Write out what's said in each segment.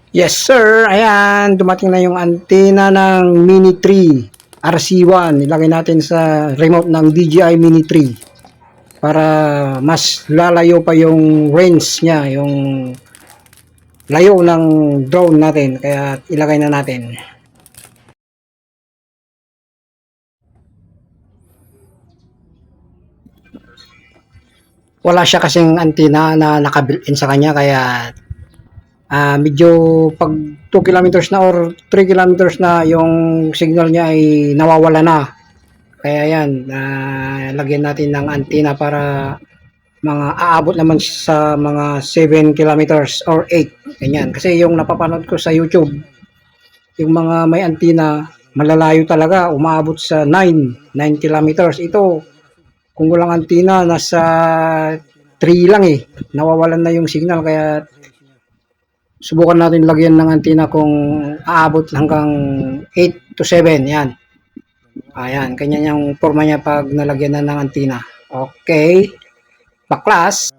Yes sir, ayan, dumating na yung antena ng Mini 3 RC1. Ilagay natin sa remote ng DJI Mini 3 para mas lalayo pa yung range niya, yung layo ng drone natin. Kaya ilagay na natin. Wala siya kasing antena na naka-built-in sa kanya, kaya medyo pag 2 kilometers na or 3 kilometers na yung signal niya ay nawawala na. Kaya yan, lagyan natin ng antena para mga aabot naman sa mga 7 kilometers or 8. Ganyan. Kasi yung napapanood ko sa YouTube, yung mga may antena, malalayo talaga, umaabot sa 9 kilometers. Ito, kung walang antena, nasa 3 lang eh. Nawawalan na yung signal, kaya subukan natin lagyan ng antena kung aabot hanggang 8 to 7. Yan. Ayan, ganyan yung forma niya pag nalagyan na ng antena. Okay. Baklas.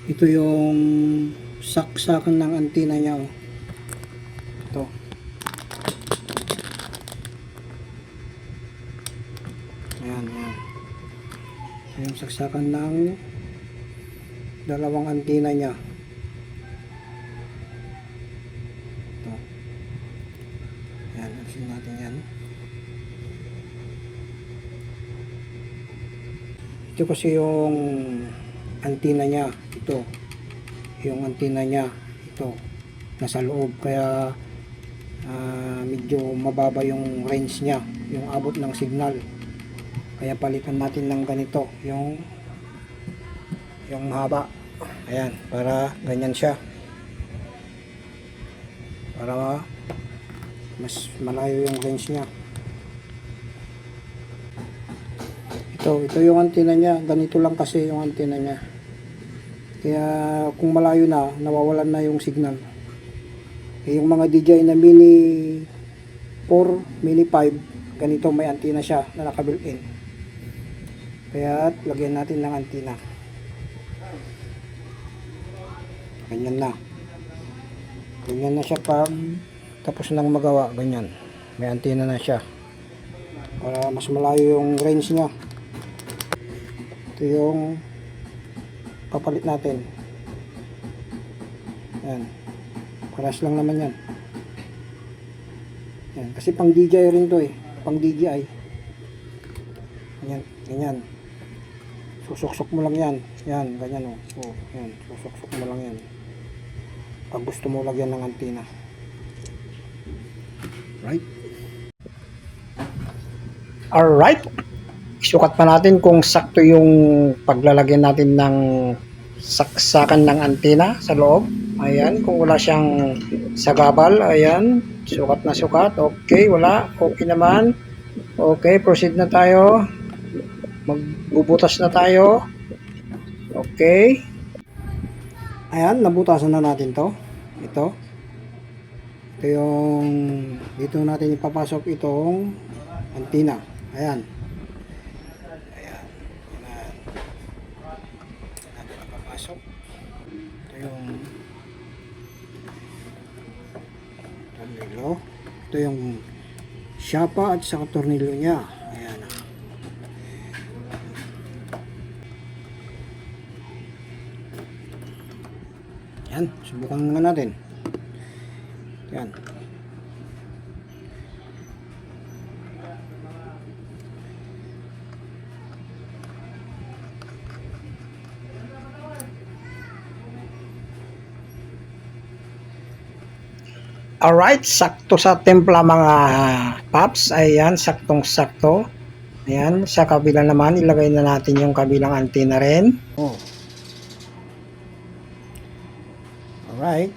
Ito yung saksakan ng antena niya. Oh. Ito. Ayan, ayan. Ito yung saksakan ng dalawang antena niya. Ito. Ayan, alisin natin yan. Ito kasi yung antena niya. Ito. Yung antena niya. Ito. Nasa loob. Kaya medyo mababa yung range niya. Yung abot ng signal. Kaya palitan natin ng ganito. Yung haba. Ayan. Para ganyan siya. Para mas malayo yung range niya. Ito yung antena niya. Ganito lang kasi yung antena niya. Kaya kung malayo na, nawawalan na yung signal. Yung mga DJI na Mini 4, Mini 5, ganito may antena siya na naka-built-in. Kaya lagyan natin ng antena. Ganyan na. Ganyan na siya pag tapos nang magawa. Ganyan. May antena na siya. Para mas malayo yung range niya. Ito yung papalit natin. Yan. Paras lang naman yan. Yan. Kasi pang DJI rin to eh. Pang DJI. Ganyan. Ganyan. Susuksok mo lang yan. Yan. Ganyan o. Oh. Yan. Susuksok mo lang yan. Pag gusto mo lagyan ng antena. Right? Alright. Isukat pa natin kung sakto yung paglalagyan natin ng saksakan ng antena sa loob. Ayan, kung wala siyang sagabal, ayan, sukat na sukat. Okay, wala. Okay naman. Okay, proceed na tayo. Magbubutas na tayo. Okay. Ayan, nabutasan na natin to. Ito. Ito yung dito natin ipapasok itong antena. Ayan. Ito yung tornilyo. Ito yung siyapa at saka tornilyo niya. Ayan. Yan, subukan nga natin. Yan. Alright, sakto sa templa mga paps. Ayan, saktong-sakto. Ayan, sa kabila naman, ilagay na natin yung kabilang antena rin. Oh. Alright.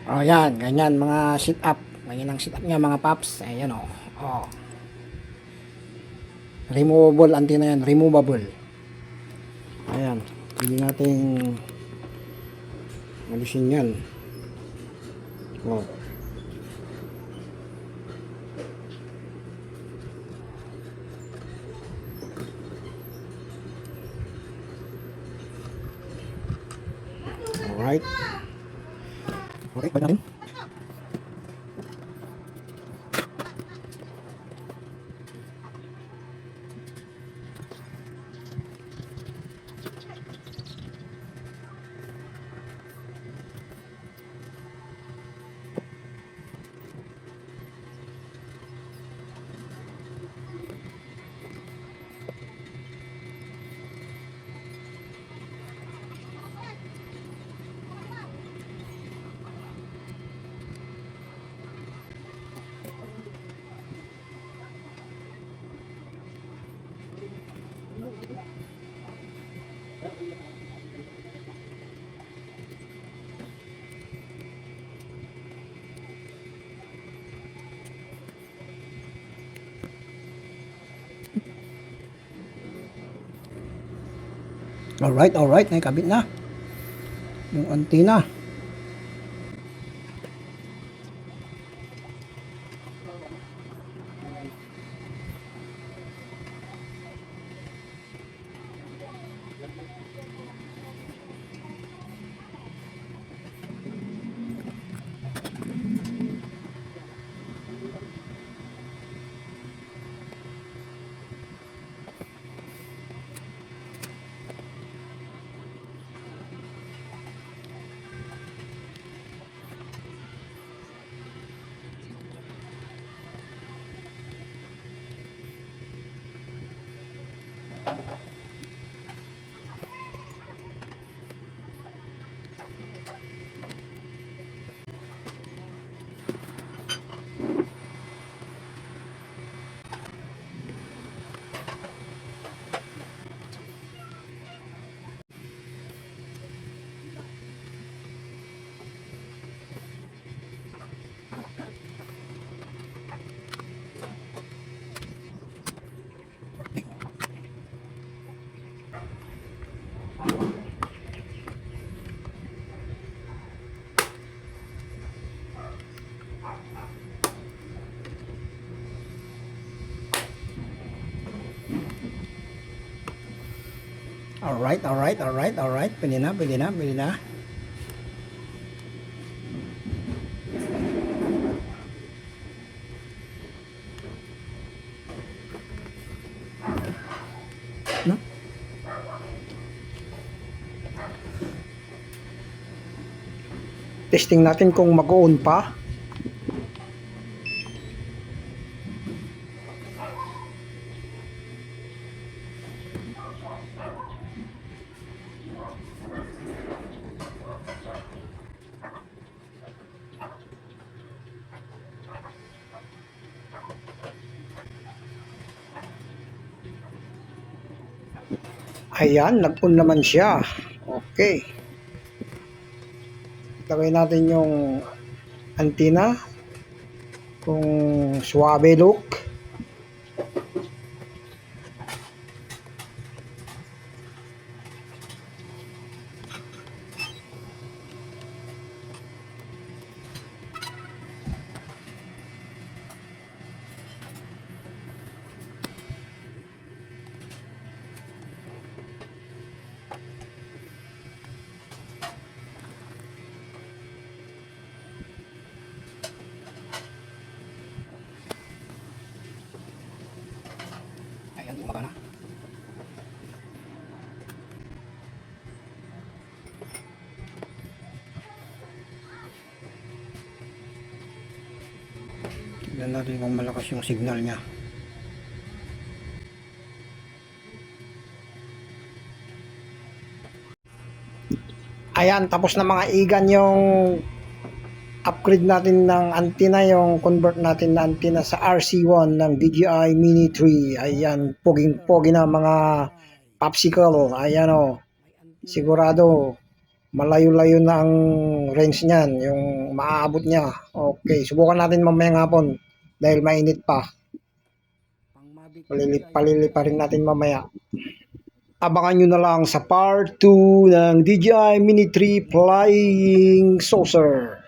Oh, yan, ganyan mga sit up. Ganyan ang sit up niya mga paps. Ayan oh. Oh. Removable antenna yan, removable. Ayan, pwede nating alisin yan. Oh. Alright. Okay, ba natin? Alright, nakikabit na yung antena. Alright. Pwede na. No? Testing natin kung mag-on pa. Ayan, nag-on naman siya. Okay. Lagay natin yung antenna. Kung suwabe look. Ayan, gumagana. Tignan natin kung malakas yung signal niya. Ayan, tapos na mga igan yung upgrade natin ng antenna, yung convert natin na antenna sa RC1 ng DJI Mini 3. Ayan, poging-pogi na mga popsicle. Ayan o, sigurado malayo-layo na ang range niyan, yung maaabot niya. Okay, subukan natin mamayang hapon dahil mainit pa. Palili pa rin natin mamaya. Abangan nyo na lang sa part 2 ng DJI Mini 3 Flying Saucer.